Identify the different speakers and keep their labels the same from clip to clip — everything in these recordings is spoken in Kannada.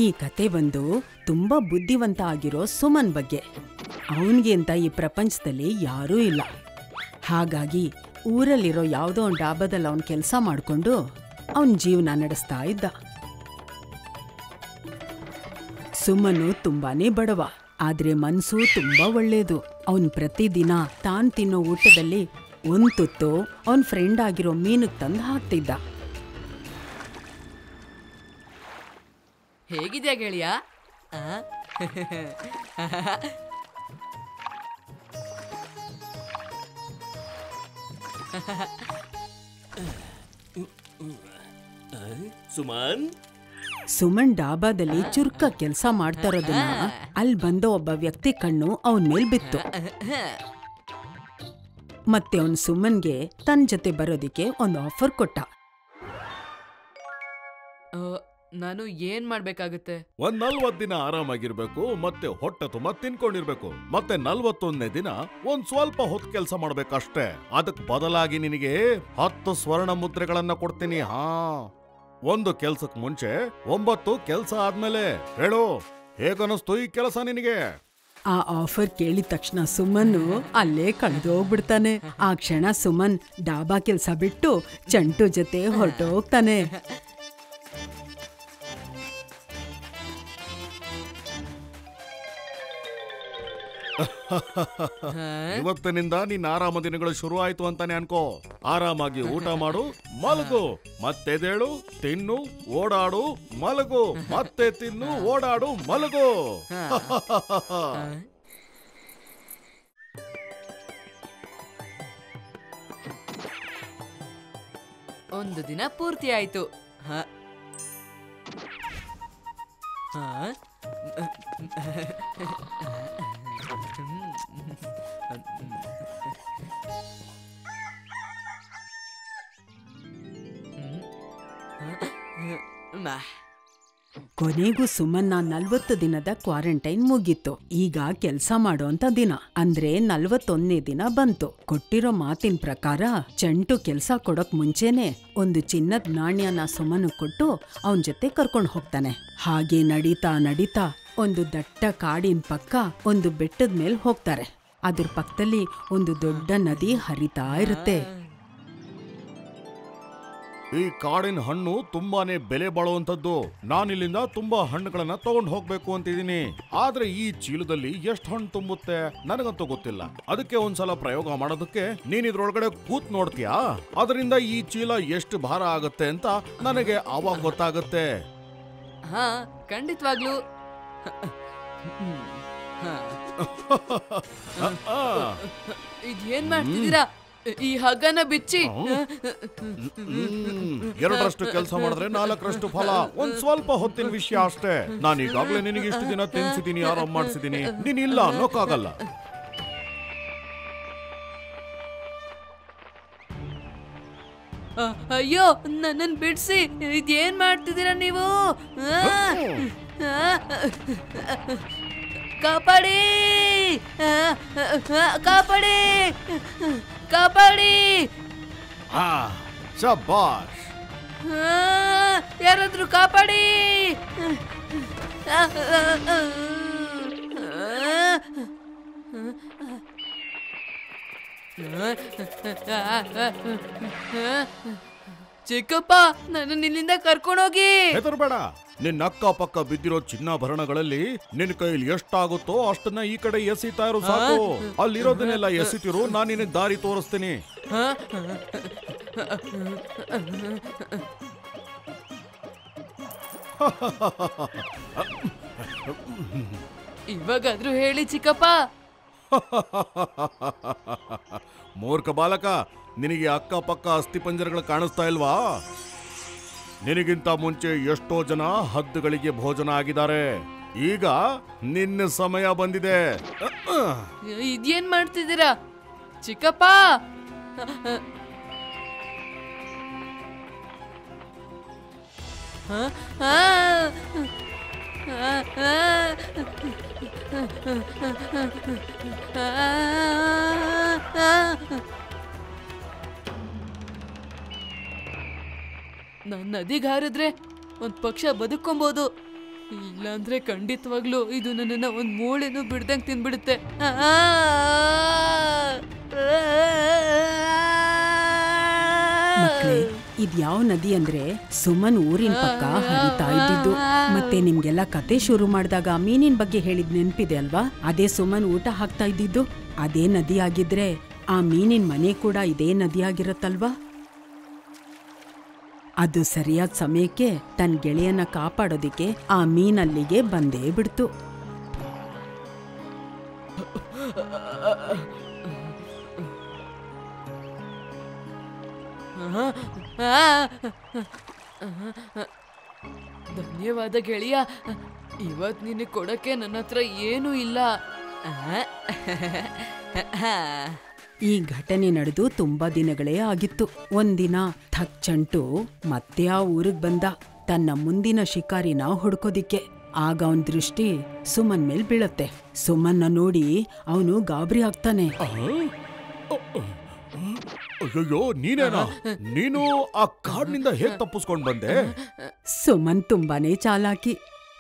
Speaker 1: ಈ ಕತೆ ಬಂದು ತುಂಬಾ ಬುದ್ಧಿವಂತ ಆಗಿರೋ ಸುಮನ್ ಬಗ್ಗೆ. ಅವನ್ಗೆ ಅಂತ ಈ ಪ್ರಪಂಚದಲ್ಲಿ ಯಾರೂ ಇಲ್ಲ. ಹಾಗಾಗಿ ಊರಲ್ಲಿರೋ ಯಾವುದೋ ಒಂದು ಡಾಬಾದಲ್ಲಿ ಅವನ್ ಕೆಲಸ ಮಾಡ್ಕೊಂಡು ಅವನ್ ಜೀವನ ನಡೆಸ್ತಾ ಇದ್ದ. ಸುಮನು ತುಂಬಾನೇ ಬಡವ, ಆದ್ರೆ ಮನ್ಸು ತುಂಬಾ ಒಳ್ಳೇದು. ಅವನ್ ಪ್ರತಿದಿನ ತಾನ್ ತಿನ್ನೋ ಊಟದಲ್ಲಿ ಒಂದ್ ತುತ್ತು ಅವನ್ ಫ್ರೆಂಡ್ ಆಗಿರೋ ಮೀನಿಗೆ ತಂದು ಹಾಕ್ತಿದ್ದ.
Speaker 2: ಹೇಗಿದ್ಯಾ ಗೆಳೆಯ?
Speaker 1: ಸುಮನ್ ಡಾಬಾದಲ್ಲಿ ಚುರುಕ ಕೆಲಸ ಮಾಡ್ತಾ ಇರೋದನ್ನ ಅಲ್ಲಿ ಬಂದ ಒಬ್ಬ ವ್ಯಕ್ತಿ ಕಣ್ಣು ಅವನ್ ಮೇಲ್ ಬಿತ್ತು. ಮತ್ತೆ ಅವನ್ ಸುಮನ್ಗೆ ತನ್ ಜೊತೆ ಬರೋದಿಕ್ಕೆ ಒಂದು ಆಫರ್ ಕೊಟ್ಟ.
Speaker 2: ನಾನು ಏನ್ ಮಾಡ್ಬೇಕಾಗುತ್ತೆ?
Speaker 3: ಒಂದ್ 40 ದಿನ ಆರಾಮಾಗಿರ್ಬೇಕು, ಮತ್ತೆ ಹೊಟ್ಟೆ ತುಂಬಾ ತಿನ್ಕೊಂಡಿರ್ಬೇಕು, ಮತ್ತೆ 41ನೇ ದಿನ ಒಂದ್ ಸ್ವಲ್ಪ ಹೊತ್ತು ಕೆಲಸ ಮಾಡ್ಬೇಕಷ್ಟೇ. ಅದಕ್ ಬದಲಾಗಿ ನಿನಗೆ 10 ಸ್ವರ್ಣ ಮುದ್ರೆಗಳನ್ನ ಕೊಡ್ತೀನಿ. ಒಂದು ಕೆಲ್ಸಕ್ ಮುಂಚೆ 9 ಕೆಲ್ಸ ಆದ್ಮೇಲೆ ಹೇಳು, ಹೇಗನಿಸ್ತು ಈ ಕೆಲಸ ನಿನಗೆ?
Speaker 1: ಆ ಆಫರ್ ಕೇಳಿದ ತಕ್ಷಣ ಸುಮನ್ ಅಲ್ಲೇ ಕಳೆದು ಹೋಗ್ಬಿಡ್ತಾನೆ. ಆ ಕ್ಷಣ ಸುಮನ್ ಡಾಬಾ ಕೆಲ್ಸ ಬಿಟ್ಟು ಚಂಟು ಜೊತೆ ಹೊರಟೋಗ್ತಾನೆ.
Speaker 3: ಇವತ್ತಿನಿಂದ ನಿನ್ನ ಆರಾಮ ದಿನಗಳು ಶುರು ಆಯ್ತು ಅಂತಾನೆ ಅನ್ಕೋ. ಆರಾಮಾಗಿ ಊಟ ಮಾಡು, ಮಲಗು, ಮತ್ತೆದೇಳು, ತಿನ್ನು, ಓಡಾಡು, ಮಲಗು, ಮತ್ತೆ ತಿನ್ನು, ಓಡಾಡು, ಮಲಗು.
Speaker 2: ಒಂದು ದಿನ ಪೂರ್ತಿ ಆಯ್ತು.
Speaker 1: ಕೊನೆಗೂ ಸುಮನ್ನ 40 ದಿನದ ಕ್ವಾರಂಟೈನ್ ಮುಗೀತು. ಈಗ ಕೆಲ್ಸ ಮಾಡೋಂತ ದಿನ ಅಂದ್ರೆ 41ನೇ ದಿನ ಬಂತು. ಕೊಟ್ಟಿರೋ ಮಾತಿನ ಪ್ರಕಾರ ಚಂಟು ಕೆಲ್ಸ ಕೊಡೋಕ್ ಮುಂಚೆನೆ ಒಂದು ಚಿನ್ನದ ನಾಣ್ಯನ ಸುಮನು ಕೊಟ್ಟು ಅವನ್ ಜೊತೆ ಕರ್ಕೊಂಡ್ ಹೋಗ್ತಾನೆ. ಹಾಗೆ ನಡೀತಾ ನಡೀತಾ ಒಂದು ದಟ್ಟ ಕಾಡಿನ ಪಕ್ಕ ಒಂದು ಬೆಟ್ಟದ ಮೇಲೆ ಹೋಗ್ತಾರೆ. ಅದ್ರ ಪಕ್ಕದಲ್ಲಿ ಒಂದು ದೊಡ್ಡ ನದಿ ಹರಿತಾ ಇರುತ್ತೆ.
Speaker 3: ಈ ಕಾಡಿನ ಹಣ್ಣು ತುಂಬಾನೇ ಬೆಲೆ ಬಾಳುವಂತದ್ದು. ನಾನಿಲ್ಲಿಂದ ತುಂಬಾ ಹಣ್ಣುಗಳನ್ನ ತಗೊಂಡ್ ಹೋಗ್ಬೇಕು ಅಂತಿದೀನಿ. ಆದ್ರೆ ಈ ಚೀಲದಲ್ಲಿ ಎಷ್ಟು ಹಣ್ಣು ತುಂಬುತ್ತೆ ನನಗಂತೂ ಗೊತ್ತಿಲ್ಲ. ಅದಕ್ಕೆ ಒಂದ್ಸಲ ಪ್ರಯೋಗ ಮಾಡೋದಕ್ಕೆ ನೀನ್ ಇದ್ರೊಳಗಡೆ ಕೂತ್ ನೋಡ್ತೀಯಾ? ಅದರಿಂದ ಈ ಚೀಲ ಎಷ್ಟು ಭಾರ ಆಗತ್ತೆ ಅಂತ ನನಗೆ ಆವಾಗ ಗೊತ್ತಾಗತ್ತೆ.
Speaker 2: ಖಂಡಿತವಾಗ್ಲು. ಇದೇನ್ ಮಾಡ್ತಿದ್ದೀರಾ? ಈ ಹಗ್ಗನ ಬಿಚ್ಚಿ
Speaker 3: 2ರಷ್ಟು ಕೆಲಸ ಮಾಡಿದ್ರೆ 4ರಷ್ಟು ಫಲ. ಒಂದ್ ಸ್ವಲ್ಪ ಹೊತ್ತಿನ ವಿಷಯ ಅಷ್ಟೇ. ನಾನು ಈಗಾಗ್ಲೇ ನಿನಗೆ ಇಷ್ಟು ದಿನ ತಿನ್ಸಿದೀನಿ, ಆರಾಮ್ ಮಾಡಿಸಿದೀನಿ. ನೀನ್ ಇಲ್ಲ ಅನ್ನೋಕ್ಕಾಗಲ್ಲ.
Speaker 2: ಅಯ್ಯೋ, ನನ್ನನ್ ಬಿಡ್ಸಿ. ಇದೇನ್ ಮಾಡ್ತಿದ್ದೀರಾ ನೀವು? ಕಾಪಾಡಿ, ಕಾಪಾಡಿ, ಕಾಪಾಡಿ.
Speaker 3: ಶಬ್ಬಾಷ್.
Speaker 2: ಯಾರಾದ್ರೂ ಕಾಪಾಡಿ. ಚಿಕ್ಕಪ್ಪ, ನನ್ನ ಇಲ್ಲಿಂದ ಕರ್ಕೊಂಡೋಗಿ.
Speaker 3: ಹೆದರ್ಬೇಡ. ನಿನ್ನ ಅಕ್ಕ ಪಕ್ಕ ಬಿದ್ದಿರೋ ಚಿನ್ನಾಭರಣಗಳಲ್ಲಿ ನಿನ್ನ ಕೈಲಿ ಎಷ್ಟಾಗುತ್ತೋ ಅಷ್ಟನ್ನ ಈ ಕಡೆ ಎಸಿತಾ ಇರು ಸಾಕು. ಅಲ್ಲಿರೋದನ್ನೆಲ್ಲ ಎಸಿತಿರು, ನಾನು ನಿನಗೆ ದಾರಿ ತೋರಿಸ್ತೀನಿ.
Speaker 2: ಇವಾಗಾದ್ರೂ ಹೇಳಿ ಚಿಕ್ಕಪ್ಪ.
Speaker 3: ಮೂರ್ಖ ಬಾಲಕ, ನಿನಗೆ ಅಕ್ಕಪಕ್ಕ ಅಸ್ಥಿಪಂಜರಗಳು ಕಾಣಿಸ್ತಾ ಇಲ್ವಾ? ನಿನಗಿಂತ ಮುಂಚೆ ಎಷ್ಟೋ ಜನ ಹದ್ದುಗಳಿಗೆ ಭೋಜನ ಆಗಿದ್ದಾರೆ. ಈಗ ನಿನ್ನ ಸಮಯ ಬಂದಿದೆ.
Speaker 2: ಇದೇನ್ ಮಾಡ್ತಿದ್ದೀರಾ ಚಿಕ್ಕಪ್ಪ? ನಾನು ನದಿಗೆ ಹಾರಿದ್ರೆ ಒಂದ್ ಪಕ್ಷ ಬದುಕೊಂಬೋದು, ಇಲ್ಲಾಂದ್ರೆ ಖಂಡಿತವಾಗ್ಲೂ ಇದು ನನ್ನನ್ನ ಒಂದ್ ಮೂಳೆನೂ ಬಿಡ್ದಂಗ್ ತಿನ್ಬಿಡುತ್ತೆ.
Speaker 1: ಮಕ್ಳೇ, ಇದ್ಯಾವ ನದಿ ಅಂದ್ರೆ ಸುಮನ್ ಊರಿನ ಪಕ್ಕ ಹರಿತಾ ಇದ್ದಿದ್ದು. ಮತ್ತೆ ನಿಮ್ಗೆಲ್ಲ ಕತೆ ಶುರು ಮಾಡಿದಾಗ ಮೀನಿನ ಬಗ್ಗೆ ಹೇಳಿದ್ ನೆನ್ಪಿದೆ ಅಲ್ವಾ? ಅದೇ ಸುಮನ್ ಊಟ ಹಾಕ್ತಾ ಇದ್ದಿದ್ದು. ಅದೇ ನದಿ ಆಗಿದ್ರೆ ಆ ಮೀನಿನ ಮನೆ ಕೂಡ ಇದೇ ನದಿ ಆಗಿರತ್ತಲ್ವಾ? ಅದು ಸರಿಯಾದ ಸಮಯಕ್ಕೆ ತನ್ನ ಗೆಳೆಯನ್ನ ಕಾಪಾಡೋದಿಕ್ಕೆ ಆ ಮೀನಲ್ಲಿಗೆ ಬಂದೇ ಬಿಡ್ತು.
Speaker 2: ಧನ್ಯವಾದ ಗೆಳೆಯ. ಇವತ್ ನಿನಗೆ ಕೊಡಕ್ಕೆ ನನ್ನ ಹತ್ರ ಏನೂ ಇಲ್ಲ.
Speaker 1: ಈ ಘಟನೆ ನಡೆದು ತುಂಬಾ ದಿನಗಳೇ ಆಗಿತ್ತು. ಒಂದಿನ ಥಕ್ ಚಂಟು ಮತ್ತೆ ಆ ಊರಿಗ್ ಬಂದ ತನ್ನ ಮುಂದಿನ ಶಿಕಾರಿನ ಹುಡ್ಕೋದಿಕ್ಕೆ. ಆಗ ಅವನ್ ದೃಷ್ಟಿ ಸುಮನ್ ಮೇಲ್ ಬೀಳತ್ತೆ. ಸುಮನ್ನ ನೋಡಿ ಅವನು ಗಾಬರಿ ಆಗ್ತಾನೆ.
Speaker 3: ಅಯ್ಯೋ, ನೀನೇನಾ? ನೀನು ಆ ಕಾಡ್ನಿಂದ ಹೇಗ್ ತಪ್ಪಿಸ್ಕೊಂಡ್ ಬಂದೆ?
Speaker 1: ಸುಮನ್ ತುಂಬಾನೇ ಚಾಲಾಕಿ.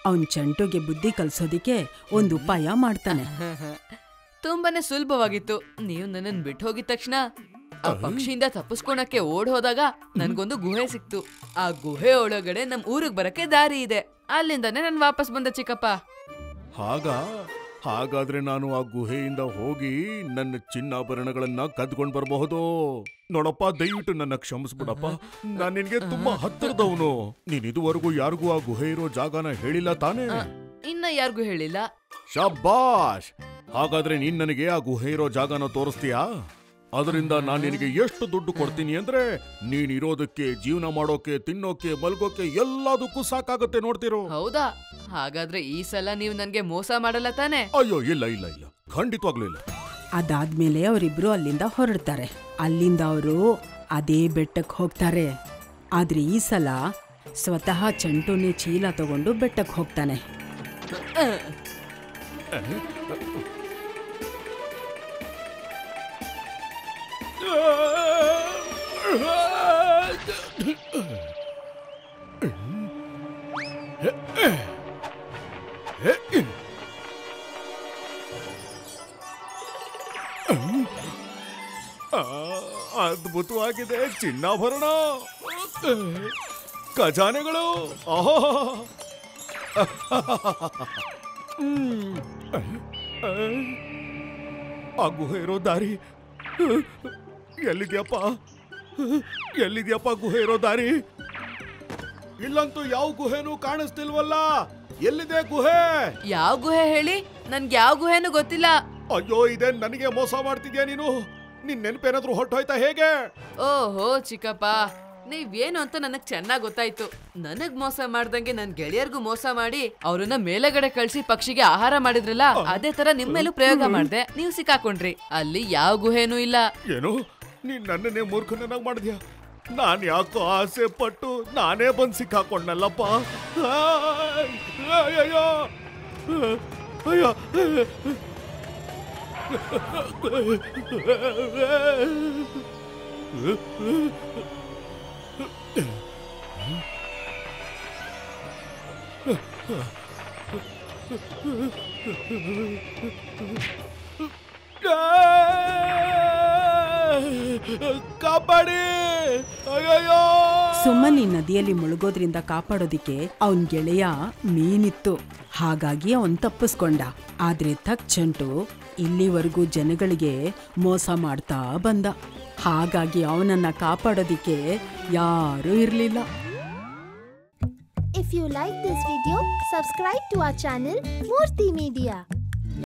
Speaker 1: ಅವನ್ ಚಂಟುಗೆ ಬುದ್ಧಿ ಕಲ್ಸೋದಿಕ್ಕೆ ಒಂದು ಉಪಾಯ ಮಾಡ್ತಾನೆ.
Speaker 2: ತುಂಬಾನೇ ಸುಲಭವಾಗಿತ್ತು. ನೀವು ನನ್ನನ್ ಬಿಟ್ಟು ಹೋಗಿದ ತಕ್ಷಣ ಆ ಪಕ್ಷಿಯಿಂದ ತಪ್ಪಿಸ್ಕೊಳಕ್ಕೆ ಓಡ್ ಹೋದಾಗ ನನ್ಗೊಂದು ಗುಹೆ ಸಿಕ್ತು. ಆ ಗುಹೆ ಒಳಗಡೆ ನಮ್ ಊರಿಗೆ ಬರಕ್ಕೆ ದಾರಿ ಇದೆ. ಅಲ್ಲಿಂದಾನೆ ನಾನು ವಾಪಸ್ ಬಂದೆ ಚಿಕ್ಕಪ್ಪ.
Speaker 3: ಹಾಗಾದ್ರೆ ನಾನು ಆ ಗುಹೆಯಿಂದ ಹೋಗಿ ನನ್ನ ಚಿನ್ನಾಭರಣಗಳನ್ನ ಕದ್ಕೊಂಡ್ ಬರಬಹುದು. ನೋಡಪ್ಪ, ದಯವಿಟ್ಟು ನನ್ನ ಕ್ಷಮಿಸ್ಬಿಡಪ್ಪ. ನಾನ್ ನಿನ್ಗೆ ತುಂಬಾ ಹತ್ತಿರದವನು. ನೀನ್ ಇದುವರೆಗೂ ಯಾರಿಗೂ ಆ ಗುಹೆ ಇರೋ ಜಾಗನ ಹೇಳಿಲ್ಲ ತಾನೇ?
Speaker 2: ಇನ್ನ ಯಾರಿಗೂ ಹೇಳಿಲ್ಲ.
Speaker 3: ಶಬ್ಬಾಷ್! ಹಾಗಾದ್ರೆ ನೀನ್ ನನಗೆ ಆ ಗುಹೆ ಇರೋ ಜಾಗನ ತೋರಿಸ್ತೀಯಾ? ಅದರಿಂದ ನಾನ್ ನಿನಗೆ ಎಷ್ಟು ದುಡ್ಡು ಕೊಡ್ತೀನಿ ಅಂದ್ರೆ ನೀನ್ ಇರೋದಕ್ಕೆ, ಜೀವನ ಮಾಡೋಕೆ, ತಿನ್ನೋಕೆ, ಮಲ್ಗೋಕೆ ಎಲ್ಲದಕ್ಕೂ ಸಾಕಾಗತ್ತೆ. ನೋಡ್ತಿರೋ?
Speaker 2: ಹೌದಾ? ಹಾಗಾದ್ರೆ ಈ ಸಲ ನೀವು ನನ್ಗೆ ಮೋಸ ಮಾಡಲ್ಲ ತಾನೆ?
Speaker 3: ಅಯ್ಯೋ, ಇಲ್ಲ ಇಲ್ಲ ಇಲ್ಲ, ಖಂಡಿತವಾಗ್ಲೂ ಇಲ್ಲ.
Speaker 1: ಅದಾದ್ಮೇಲೆ ಅವರಿಬ್ರು ಅಲ್ಲಿಂದ ಹೊರಡ್ತಾರೆ. ಅಲ್ಲಿಂದ ಅವರು ಅದೇ ಬೆಟ್ಟಕ್ಕೆ ಹೋಗ್ತಾರೆ. ಆದ್ರೆ ಈ ಸಲ ಸ್ವತಃ ಚಂಟುನೇ ಚೀಲ ತಗೊಂಡು ಬೆಟ್ಟಕ್ಕೆ ಹೋಗ್ತಾನೆ.
Speaker 3: ಅದ್ಭುತವಾಗಿದೆ. ಚಿನ್ನಾಭರಣ, ಖಜಾನೆಗಳು. ಆ ಗುಹೆ ಇರೋ ದಾರಿ ಎಲ್ಲಿದ್ಯಪ್ಪ? ಗುಹೆ ಇರೋ ದಾರಿ? ಇಲ್ಲಂತೂ ಯಾವ ಗುಹೆನೂ ಕಾಣಿಸ್ತಿಲ್ವಲ್ಲ. ಎಲ್ಲಿದೆ ಗುಹೆ?
Speaker 2: ಯಾವ ಗುಹೆ ಹೇಳಿ? ನನ್ಗೆ ಯಾವ ಗುಹೆನೂ ಗೊತ್ತಿಲ್ಲ.
Speaker 3: ಅಯ್ಯೋ, ಇದೇ ನನಗೆ ಮೋಸ ಮಾಡ್ತಿದ್ಯಾ ನೀನು? ನಿನ್ ನೆನಪೇನಾದ್ರೂ ಹೊಟ್ಟೋಯ್ತಾ ಹೇಗೆ?
Speaker 2: ಓಹೋ ಚಿಕ್ಕಪ್ಪ, ನೀವೇನು ಅಂತ ನನಗ್ ಚೆನ್ನಾಗ್ ಗೊತ್ತಾಯ್ತು. ನನಗ್ ಮೋಸ ಮಾಡ್ದಂಗೆ ನನ್ ಗೆಳೆಯರ್ಗೂ ಮೋಸ ಮಾಡಿ ಅವ್ರನ್ನ ಮೇಲೆಗಡೆ ಕಳ್ಸಿ ಪಕ್ಷಿಗೆ ಆಹಾರ ಮಾಡಿದ್ರಲ್ಲ, ಅದೇ ತರ ನಿಮ್ ಮೇಲೂ ಪ್ರಯೋಗ ಮಾಡ್ದೆ. ನೀವು ಸಿಕ್ಕಾಕೊಂಡ್ರಿ. ಅಲ್ಲಿ ಯಾವ ಗುಹೆನೂ ಇಲ್ಲ.
Speaker 3: ಏನು? ನೀನ್ ನನ್ನನ್ನೇ ಮೂರ್ಖನನ್ನಾಗಿ ಮಾಡಿದ್ಯಾ? ನಾನ್ ಯಾಕೋ ಆಸೆ ಪಟ್ಟು ನಾನೇ ಬಂದ್ ಸಿಕ್ಕಾಕೊಂಡಲ್ಲಪ್ಪ. ಅಯ್ಯೋ ಅಯ್ಯೋ, ಕಾಪಾಡಿ! ಅಯ್ಯೋ!
Speaker 1: ಸುಮನ್ ಈ ನದಿಯಲ್ಲಿ ಮುಳುಗೋದ್ರಿಂದ ಕಾಪಾಡೋದಿಕ್ಕೆ ಅವನ್ ಗೆಳೆಯ ಮೀನಿತ್ತು. ಹಾಗಾಗಿ ಅವನ್ ತಪ್ಪಿಸ್ಕೊಂಡ. ಆದ್ರೆ ಥಕ್ ಚಂಟು ಇಲ್ಲಿವರೆಗೂ ಜನಗಳಿಗೆ ಮೋಸ ಮಾಡ್ತಾ ಬಂದ. ಹಾಗಾಗಿ ಅವನನ್ನ ಕಾಪಾಡೋದಿಕ್ಕೆ ಯಾರೂ ಇರ್ಲಿಲ್ಲ.
Speaker 4: If you like this video, subscribe to our channel Murthy Media.